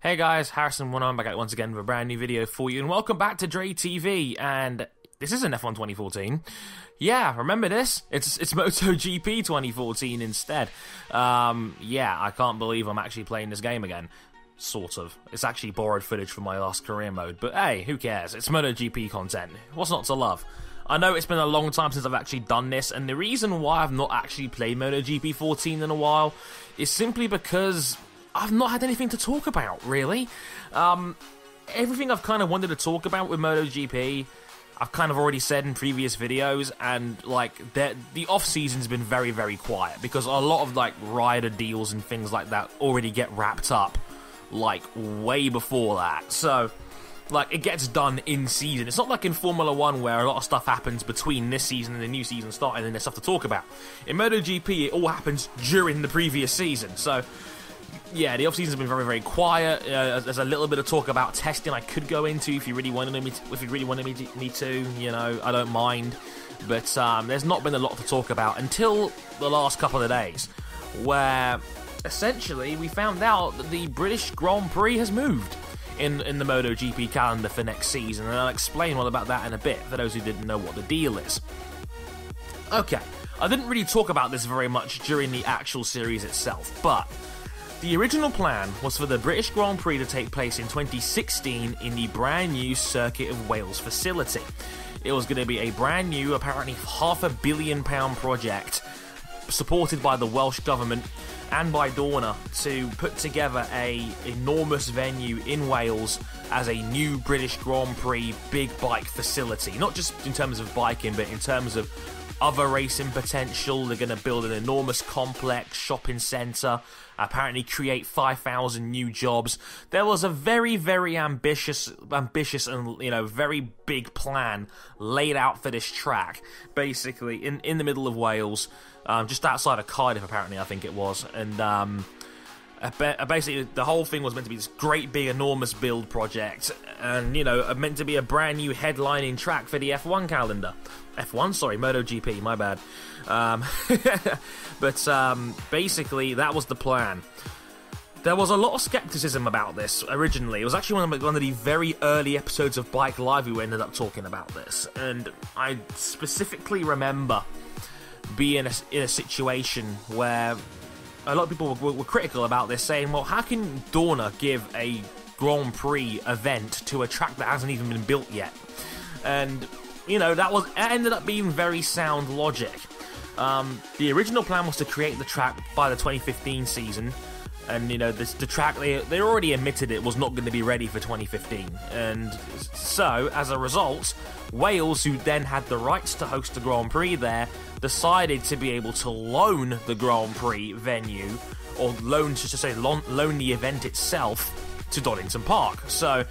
Hey guys, Harrison I'm back once again with a brand new video for you, and welcome back to Dre TV. And this isn't F1 2014. Yeah, remember this? It's MotoGP 2014 instead. Yeah, I can't believe I'm actually playing this game again. Sort of. It's actually borrowed footage from my last career mode, but hey, who cares? It's MotoGP content. What's not to love? I know it's been a long time since I've actually done this, and the reason why I've not actually played MotoGP 14 in a while is simply because I've not had anything to talk about, really. Everything I've kind of wanted to talk about with MotoGP, I've kind of already said in previous videos, and like the off-season's been very, very quiet because a lot of like rider deals and things like that already get wrapped up like way before that. So like, it gets done in season. It's not like in Formula 1 where a lot of stuff happens between this season and the new season starting and there's stuff to talk about. In MotoGP, it all happens during the previous season. So yeah, the off-season's been very, very quiet. There's a little bit of talk about testing I could go into if you really wanted me to. You know, I don't mind. But there's not been a lot to talk about until the last couple of days, where essentially we found out that the British Grand Prix has moved in the MotoGP calendar for next season, and I'll explain all about that in a bit for those who didn't know what the deal is. Okay, I didn't really talk about this very much during the actual series itself, but the original plan was for the British Grand Prix to take place in 2016 in the brand new Circuit of Wales facility. It was going to be a brand new, apparently £500 million project, supported by the Welsh Government and by Dorna, to put together a enormous venue in Wales as a new British Grand Prix big bike facility. Not just in terms of biking, but in terms of other racing potential. They're going to build an enormous complex, shopping centre, apparently create 5,000 new jobs. There was a very, very ambitious and, you know, very big plan laid out for this track, basically in the middle of Wales, just outside of Cardiff, apparently, I think it was. And basically the whole thing was meant to be this great big enormous build project, and you know, meant to be a brand new headlining track for the F1 calendar. MotoGP, my bad. But basically that was the plan. There was a lot of skepticism about this originally. It was actually one of the very early episodes of Bike Live we ended up talking about this, and I specifically remember being in a situation where a lot of people were critical about this, saying, well, how can Dorna give a Grand Prix event to a track that hasn't even been built yet? And, you know, it ended up being very sound logic. The original plan was to create the track by the 2015 season, and, you know, the track, they already admitted it was not going to be ready for 2015. And so, as a result, Wales, who then had the rights to host the Grand Prix there, decided to be able to loan the Grand Prix venue, or loan the event itself to Donington Park. So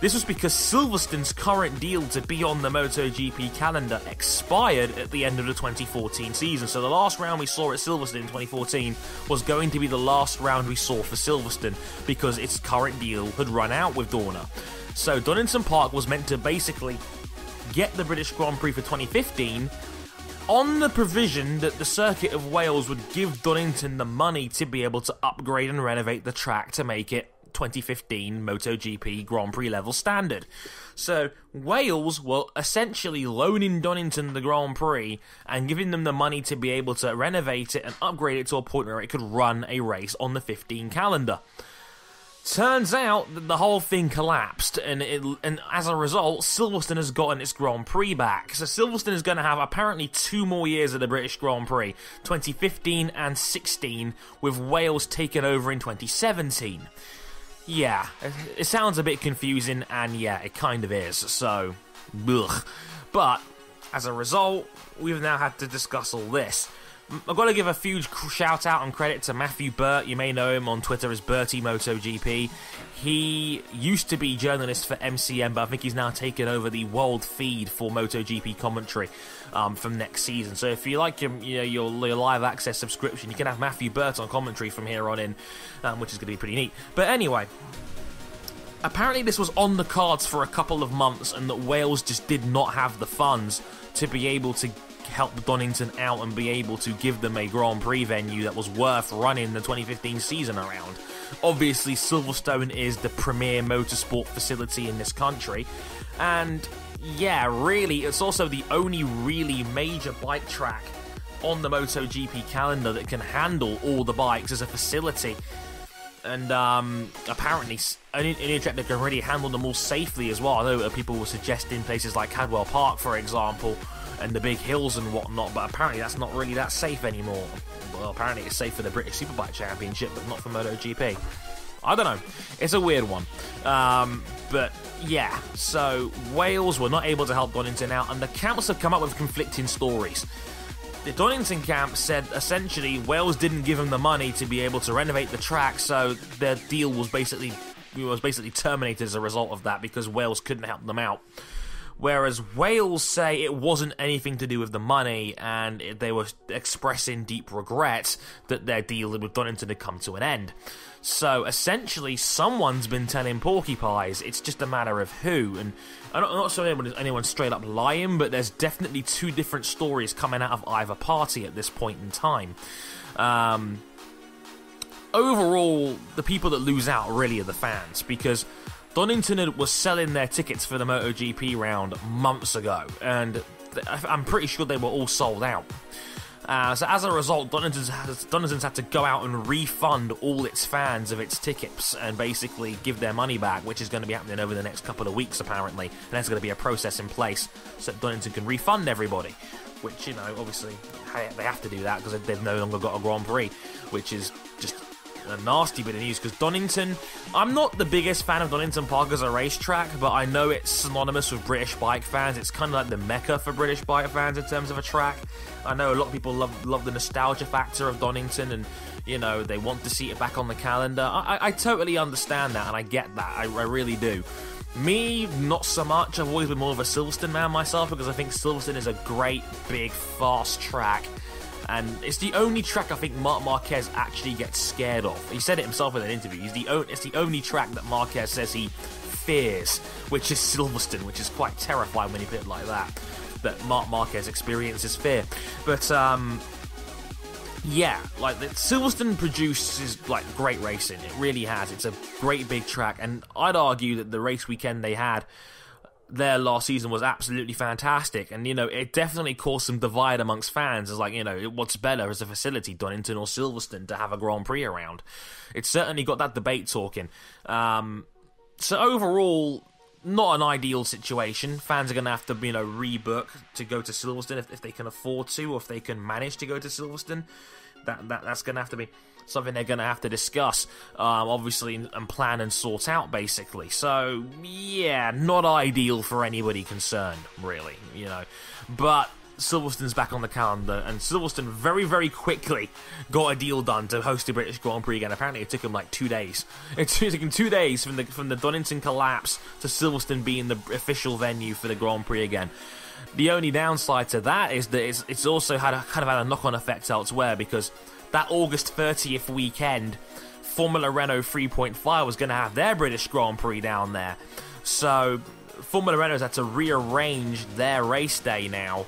this was because Silverstone's current deal to be on the MotoGP calendar expired at the end of the 2014 season. So the last round we saw at Silverstone in 2014 was going to be the last round we saw for Silverstone because its current deal had run out with Dorna. So Donington Park was meant to basically get the British Grand Prix for 2015 on the provision that the Circuit of Wales would give Donington the money to be able to upgrade and renovate the track to make it 2015 MotoGP Grand Prix level standard. So Wales were essentially loaning Donington the Grand Prix and giving them the money to be able to renovate it and upgrade it to a point where it could run a race on the 15 calendar. Turns out that the whole thing collapsed, and as a result, Silverstone has gotten its Grand Prix back. So Silverstone is going to have apparently 2 more years of the British Grand Prix, 2015 and 16, with Wales taking over in 2017. Yeah, it sounds a bit confusing, and yeah, it kind of is, so, ugh. But, as a result, we've now had to discuss all this. I've got to give a huge shout out and credit to Matthew Burt. You may know him on Twitter as Bertie MotoGP. He used to be journalist for MCM, but I think he's now taken over the world feed for MotoGP commentary from next season. So if you like your live access subscription, you can have Matthew Burt on commentary from here on in, which is going to be pretty neat. But anyway, apparently this was on the cards for a couple of months, and that Wales just did not have the funds to be able to help Donington out and be able to give them a Grand Prix venue that was worth running the 2015 season around. Obviously, Silverstone is the premier motorsport facility in this country, and yeah, really, it's also the only really major bike track on the MotoGP calendar that can handle all the bikes as a facility. And apparently, any track that can really handle them all safely as well. I know people were suggesting places like Cadwell Park, for example, and the big hills and whatnot, but apparently that's not really that safe anymore. Well, apparently it's safe for the British Superbike Championship, but not for MotoGP. I don't know. It's a weird one. But yeah, so Wales were not able to help Donington out, and the camps have come up with conflicting stories. The Donington camp said essentially Wales didn't give them the money to be able to renovate the track, so their deal was basically terminated as a result of that because Wales couldn't help them out. Whereas Wales say it wasn't anything to do with the money, and they were expressing deep regret that their deal with Donington had come to an end. So essentially, someone's been telling porcupines. It's just a matter of who. And I'm not sure anyone's straight up lying, but there's definitely two different stories coming out of either party at this point in time. Overall, the people that lose out really are the fans, because Donington was selling their tickets for the MotoGP round months ago, and I'm pretty sure they were all sold out. So as a result, Donington's had to go out and refund all its fans of its tickets and basically give their money back, which is going to be happening over the next couple of weeks apparently, and there's going to be a process in place so that Donington can refund everybody, which, you know, obviously they have to do that because they've no longer got a Grand Prix, which is just a nasty bit of news, because Donington, I'm not the biggest fan of Donington Park as a racetrack, but I know it's synonymous with British bike fans. It's kind of like the mecca for British bike fans in terms of a track. I know a lot of people love the nostalgia factor of Donington, and, you know, they want to see it back on the calendar. I totally understand that, and I get that. I really do. Me, not so much. I've always been more of a Silverstone man myself, because I think Silverstone is a great, big, fast track. And it's the only track I think Marc Marquez actually gets scared of. He said it himself in an interview. It's the only track that Marquez says he fears, which is Silverstone, which is quite terrifying when you put it like that. That Marc Marquez experiences fear. But yeah, like Silverstone produces like great racing. It really has. It's a great big track, and I'd argue that the race weekend they had there last season was absolutely fantastic, and, you know, it definitely caused some divide amongst fans as, like, you know, what's better as a facility, Donington or Silverstone, to have a Grand Prix around. It certainly got that debate talking. So overall, not an ideal situation. Fans are going to have to, you know, rebook to go to Silverstone if they can afford to, or if they can manage to go to Silverstone. That's going to have to be something they're going to have to discuss, obviously, and plan and sort out, basically. So, yeah, not ideal for anybody concerned, really, you know. But Silverstone's back on the calendar, and Silverstone very, very quickly got a deal done to host the British Grand Prix again. Apparently, it took them like 2 days. It took them 2 days from the Donington collapse to Silverstone being the official venue for the Grand Prix again. The only downside to that is that it's also had a knock-on effect elsewhere, because that August 30th weekend, Formula Renault 3.5 was going to have their British Grand Prix down there. So Formula Renault's had to rearrange their race day now,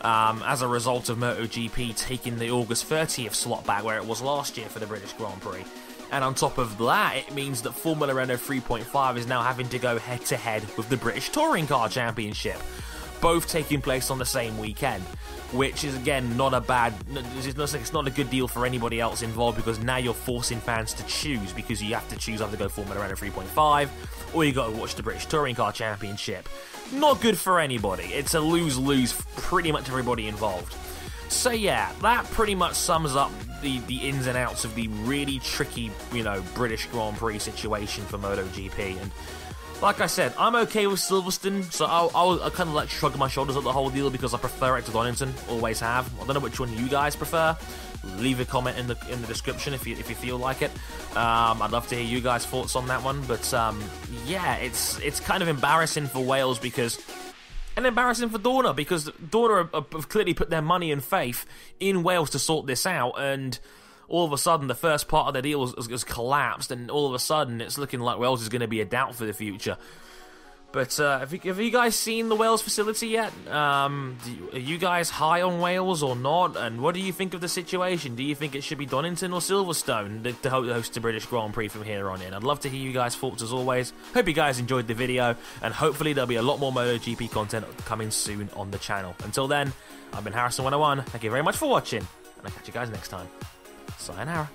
as a result of MotoGP taking the August 30th slot back where it was last year for the British Grand Prix. And on top of that, it means that Formula Renault 3.5 is now having to go head-to-head with the British Touring Car Championship, both taking place on the same weekend, which is, again, not a bad... It's not a good deal for anybody else involved, because now you're forcing fans to choose, because you have to choose either go Formula Renault 3.5 or you got to watch the British Touring Car Championship. Not good for anybody. It's a lose-lose for pretty much everybody involved. So yeah, that pretty much sums up the ins and outs of the really tricky, you know, British Grand Prix situation for MotoGP. And like I said, I'm okay with Silverstone, so I'll kind of like shrug my shoulders at the whole deal, because I prefer it to Donington, always have. I don't know which one you guys prefer. Leave a comment in the description if you feel like it. I'd love to hear you guys' thoughts on that one. But yeah, it's kind of embarrassing for Wales, and embarrassing for Dorna, because Dorna have clearly put their money and faith in Wales to sort this out, and all of a sudden the first part of the deal has collapsed, and all of a sudden it's looking like Wales is going to be a doubt for the future. But have you guys seen the Wales facility yet? Are you guys high on Wales or not? And what do you think of the situation? Do you think it should be Donington or Silverstone to host the British Grand Prix from here on in? I'd love to hear you guys' thoughts as always. Hope you guys enjoyed the video, and hopefully there'll be a lot more MotoGP content coming soon on the channel. Until then, I've been Harrison101. Thank you very much for watching, and I'll catch you guys next time. Sayonara.